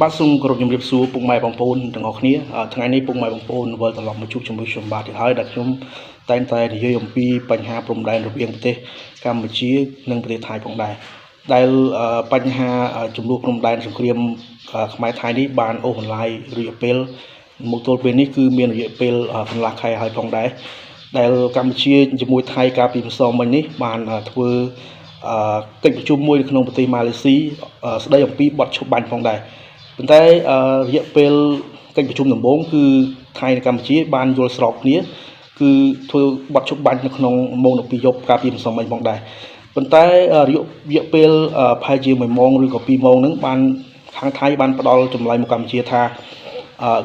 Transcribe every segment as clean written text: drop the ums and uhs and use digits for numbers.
បាទសូមគោរពជំរាបសួរពុកម៉ែបងប្អូនទាំងអស់គ្នាថ្ងៃនេះពុកម៉ែបងប្អូនវិលត្រឡប់មកជួបជាមួយខ្ញុំបាទទៀតហើយដែលខ្ញុំតែងតែនិយាយអំពីបញ្ហាព្រំដែនរវាងប្រទេសកម្ពុជានិងប្រទេសថៃផងដែរដែលបញ្ហាចំនួនព្រំដែនសង្គ្រាមខ្មែរថៃនេះបានអូសបន្លាយរយៈពេលមកទល់ពេលនេះគឺមានរយៈពេលកន្លះខែហើយផងដែរដែលកម្ពុជាជាមួយថៃកាលពីម្សិលមិញនេះបានធ្វើកិច្ចប្រជុំមួយនៅក្នុងប្រទេសម៉ាឡេស៊ីស្ដីអំពីបទឈប់បាញ់ផងដែរប៉ុន្តែរយៈពេលកិច្ចប្រជុំដំបូងគឺថៃនិងកម្ពុជាបានយល់ស្របគ្នាគឺធ្វើបទឈប់បាញ់នៅក្នុងម៉ោង12យប់កាលពីម្សិលមិញផងដែរប៉ុន្តែរយៈពេលប្រហែលជា1ម៉ោងឬក៏2ម៉ោងហ្នឹងបានខាងថៃបានផ្ដល់ចម្លើយមកកម្ពុជាថា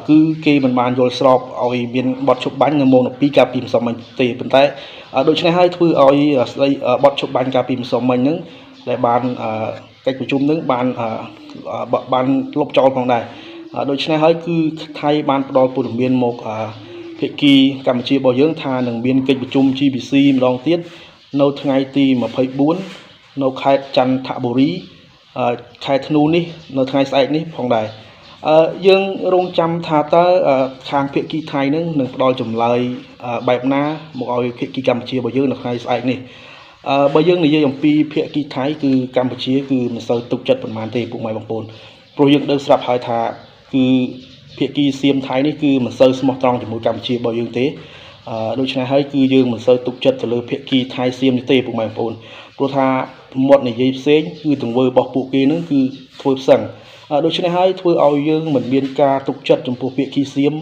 គឺគេមិនបានយល់ស្របឲ្យមានបទឈប់បាញ់នៅម៉ោង12កាលពីម្សិលមិញទេប៉ុន្តែដូច្នេះហើយធ្វើឲ្យស្ដីបទឈប់បាញ់កាលពីម្សិលមិញហ្នឹងដែលបានកិច្ចប្រជុំនឹងបានលុបចោលផងដែរដូច្នេះហើយគឺថៃបានផ្ដល់ព័ត៌មានមកភាគីកម្ពុជារបស់យើងថានឹងមានកិច្ចប្រជុំ GBC ម្ដងទៀតនៅថ្ងៃទី24នៅខេត្តចន្ទបុរីខែធ្នូនេះនៅថ្ងៃស្អែកនេះផងដែរយើងរងចាំថាតើខាងភាគីថៃនឹងផ្ដល់ចម្លើយបែបណាមកឲ្យភាគីកម្ពុជារបស់យើងនៅថ្ងៃស្អែកនេះបើយើងនិយាយអំពីភាគីថៃគឺកម្ពុជាគឺមិនសូវទុកចិត្តប៉ុន្មានទេពុកម៉ែបងប្អូនព្រោះយើងដឹងស្រាប់ហើយថាគឺភាគីសៀមថៃនេះគឺមិនសូវស្មោះត្រង់ជាមួយកម្ពុជារបស់យើងទេដូច្នេះហើយគឺយើងមិនសូវទុកចិត្តទៅលើភាគីថៃសៀមនេះទេពុកម៉ែបងប្អូនព្រោះថាមាត់និយាយផ្សេងគឺទង្វើរបស់ពួកគេនឹងគឺធ្វើផ្សឹងដូច្នេះហើយធ្វើឲ្យយើងមិនមានការទុកចិត្តចំពោះភាគីសៀម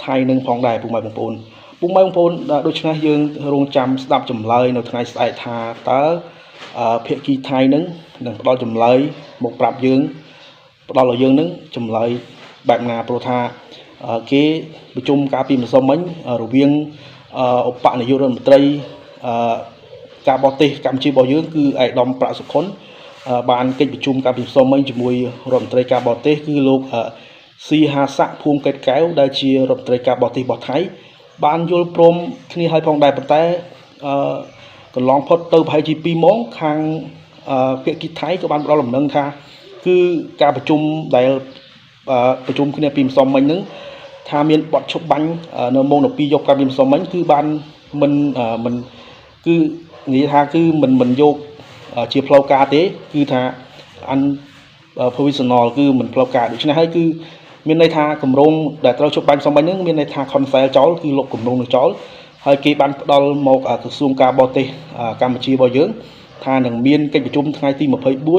ថៃនឹងផងដែរពុកម៉ែបងប្អូនដូច្នេះយើងរងចាំស្ដាប់ចម្លើយនៅថ្ងៃស្អែកថាតើភាគីថៃនឹងផ្ដល់ចម្លើយមកប្រាប់យើងផ្ដល់ឲ្យយើងនឹងចម្លើយបែបណាព្រោះថាគេប្រជុំកាលពីម្សិលមិញរវាងឧបនាយករដ្ឋមន្ត្រីការបរទេសកម្ពុជារបស់យើងគឺឯកឧត្តមប្រាក់សុខុនបានកិច្ចប្រជុំកាលពីម្សិលមិញជាមួយរដ្ឋមន្ត្រីការបរទេសគឺលោកស៊ីហាស័កភួងកេតកែវដែលជារដ្ឋមន្ត្រីការបរទេសរបស់ថៃបានយល់ព្រមគ្នាហើយផងដែរប៉ុន្តែកន្លងផុតទៅប្រហែលជា2ម៉ោងខាងភាគីថៃក៏បានផ្ដល់ដំណឹងថាគឺការប្រជុំដែលប្រជុំគ្នាពីម្សិលមិញហ្នឹងថាមានបទឈប់បាញ់នៅម៉ោង12យប់កាលពីម្សិលមិញគឺបានមិនគឺនិយាយថាគឺមិនយកជាផ្លូវការទេគឺថា provisional គឺមិនផ្លូវការដូច្នេះហើយគឺមានន័យថាគម្រោងដែលត្រូវជប់បាញ់សម្បាញ់ហ្នឹងមានន័យថា cancel ចោលគឺលុបគម្រោងនោះចោលហើយគេបានផ្ដល់មកក្រសួងការបរទេសកម្ពុជារបស់យើងថានឹងមានកិច្ចប្រជុំថ្ងៃទី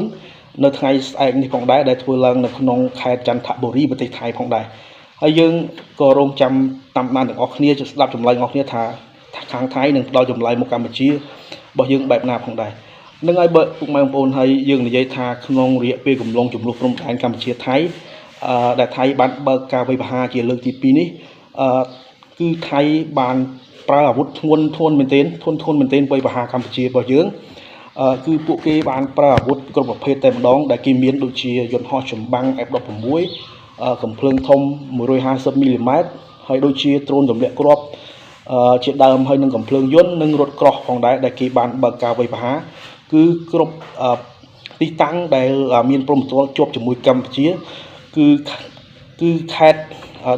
24នៅថ្ងៃស្អែកនេះផងដែរដែលធ្វើឡើងនៅក្នុងខេត្តចន្ទបុរីប្រទេសថៃផងដែរហើយយើងក៏រងចាំតាមដានទាំងអស់គ្នាស្ដាប់ចម្លើយរបស់គ្នាថាខាងថៃនឹងផ្ដល់ចម្លើយមកកម្ពុជារបស់យើងបែបណាផងដែរនឹងហើយបើពុកម៉ែបងប្អូនហើយយើងនិយាយថាក្នុងរយៈពេលកំឡុងចំនួនព្រំដែនកម្ពុជាថៃដែលថៃបានបើកការវាយប្រហារជាលើកទី2នេះគឺថៃបានប្រើអាវុធធ្ងន់មែនទែនវាយប្រហារកម្ពុជារបស់យើងគឺពួកគេបានប្រើអាវុធគ្រប់ប្រភេទតែម្ដងដែលគេមានដូចជាយន្តហោះចម្បាំង F16 កំភ្លើងធំ150មីលីម៉ែត្រហើយដូចជាដ្រូនទម្លាក់គ្រាប់ជាដើមហើយនឹងកំភ្លើងយន្តនិងរថក្រោះផងដែរដែលគេបានបើកការវាយប្រហារគឺគ្រប់ទីតាំងដែលមានព្រំប្រទល់ជាប់ជាមួយកម្ពុជាគឺខេត្ត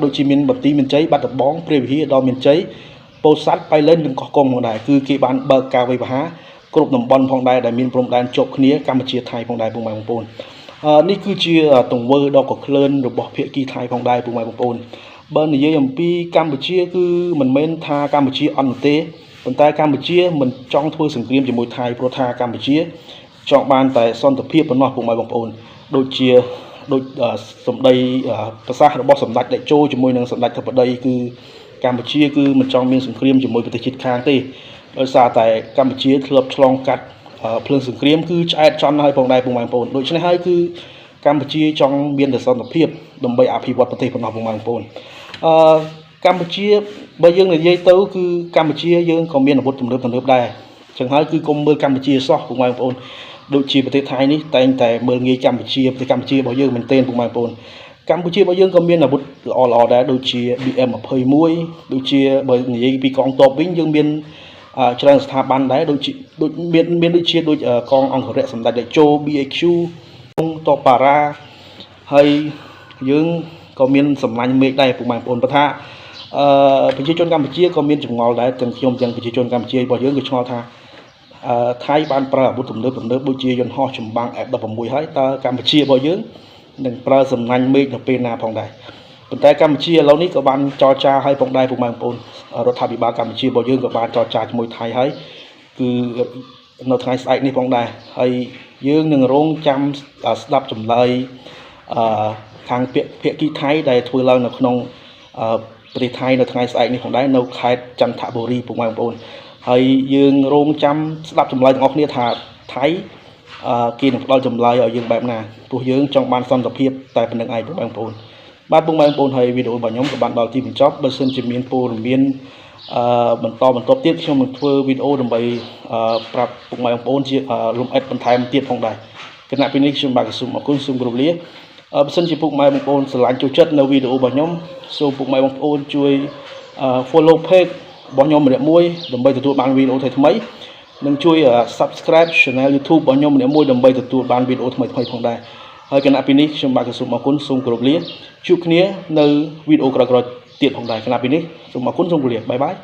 ដូចជាមានបន្ទាយមានជ័យបាត់ដំបងព្រះវិហារដល់មានជ័យពោធិ៍សាត់បៃលិននិងកោះកុងផងដែរគឺគេបានបើកការវាយប្រហារគ្រប់តំបន់ផងដែរដែលមានព្រំដែនជាប់គ្នាកម្ពុជាថៃផងដែរពុកម៉ែបងប្អូននេះគឺជាទង្វើដ៏កក្លឿនរបស់ភាគីថៃផងដែរពុកម៉ែបងប្អូនបើនិយាយអំពីកម្ពុជាគឺមិនមែនថាកម្ពុជាអត់ទេប៉ុន្តែកម្ពុជាមិនចង់ធ្វើសង្គ្រាមជាមួយថៃព្រោះថាកម្ពុជាចង់បានតែសន្តិភាពប៉ុណ្ណោះពុកម៉ែបងប្អូនដូចសម្ដីប្រសាសន៍របស់សម្ដេចតេជោជាមួយនឹងសម្ដេចធិបតីគឺកម្ពុជាគឺមិនចង់មានសង្គ្រាមជាមួយប្រទេសជិតខាងទេដោយសារតែកម្ពុជាធ្លាប់ឆ្លងកាត់ភ្លើងសង្គ្រាមគឺឆ្អែតចន់ហើយផងដែរពុកម៉ែបងប្អូនដូច្នេះហើយគឺកម្ពុជាចង់មានតែសន្តិភាពដើម្បីអភិវឌ្ឍប្រទេសប៉ុណ្ណោះពុកម៉ែបងប្អូនកម្ពុជាបើយើងនិយាយទៅគឺកម្ពុជាយើងក៏មានអាវុធទំនើបដែរអញ្ចឹងហើយគឺកុំមើលកម្ពុជាសោះពុកម៉ែបងប្អូនដូចជាប្រទេសថៃនេះតែងតែមើលងាយកម្ពុជាប្រទេសកម្ពុជារបស់យើងមែនទែនពុកម៉ែបងប្អូនកម្ពុជារបស់យើងក៏មានអាវុធល្អដែរដូចជា BM21 ដូចជាបើនិយាយពីកងទ័ពវិញយើងមានច្រើនស្ថាប័នដែរដូចមានដូចជាកងអង្គរៈសម្ដេចតេជោ BAQ តបប៉ារ៉ាហើយ យើងក៏មានសម្លាញ់មេឃដែរពុកម៉ែបងប្អូនបើថាប្រជាជនកម្ពុជាក៏មានចម្ងល់ដែរទាំងខ្ញុំទាំងប្រជាជនកម្ពុជារបស់យើងគឺឆ្ងល់ថាថៃបានប្រើអាវុធទំនើបដូចជាយន្តហោះចម្បាំង F16 ហើយតើកម្ពុជារបស់យើងនឹងប្រើសម្លាញ់មេឃនៅពេលណាផងដែរប៉ុន្តែកម្ពុជាឥឡូវនេះក៏បានចរចាឲ្យផងដែរពុកម៉ែបងប្អូនរដ្ឋាភិបាលកម្ពុជារបស់យើងក៏បានចរចាជាមួយថៃហើយគឺនៅថ្ងៃស្អែកនេះផងដែរហើយយើងនឹងរងចាំស្ដាប់ចម្លើយខាងភាគីថៃដែលធ្វើឡើងនៅក្នុងប្រទេសថៃនៅថ្ងៃស្អែកនេះផងដែរនៅខេត្តចន្ទបុរីពុកម៉ែបងប្អូនហើយយើងរងចាំស្ដាប់ចម្លើយទាំងអស់គ្នាថាថៃគេនឹងផ្ដល់ចម្លើយឲ្យយើងបែបណាព្រោះយើងចង់បានសន្តិភាពតែប៉ុណ្្នឹងឯងពុកម៉ែបងប្អូនបាទពុកម៉ែបងប្អូនហើយវីដេអូរបស់ខ្ញុំក៏បានដល់ទីបញ្ចប់បើសិនជាមានព័ត៌មានបន្តទៀតខ្ញុំនឹងធ្វើវីដេអូដើម្បីប្រាប់ពុកម៉ែបងប្អូនជាលំអិតបន្ថែមទៀតផងដែរគណៈពេលនេះខ្ញុំបាទសូមអរគុណសូមគោរពលាបើសិនជាពុកម៉ែបងប្អូនស្រឡាញ់ចូលចិត្តនៅវីដេអូរបស់ខ្ញុំសូមពុកម៉ែបងប្អូនជួយ follow page របស់ខ្ញុំម្នាក់មួយដើម្បីទទួលបានវីដេអូថ្មីៗនិងជួយ subscribe channel YouTube របស់ខ្ញុំម្នាក់មួយដើម្បីទទួលបានវីដេអូថ្មីៗផងដែរហើយគណៈពេលនេះខ្ញុំបាទសូមអរគុណសូមគោរពលាជួបគ្នានៅវីដេអូក្រោយៗទៀតផងដែរគណៈពេលនេះសូមអរគុណសូមគោរពលាបាយបាយ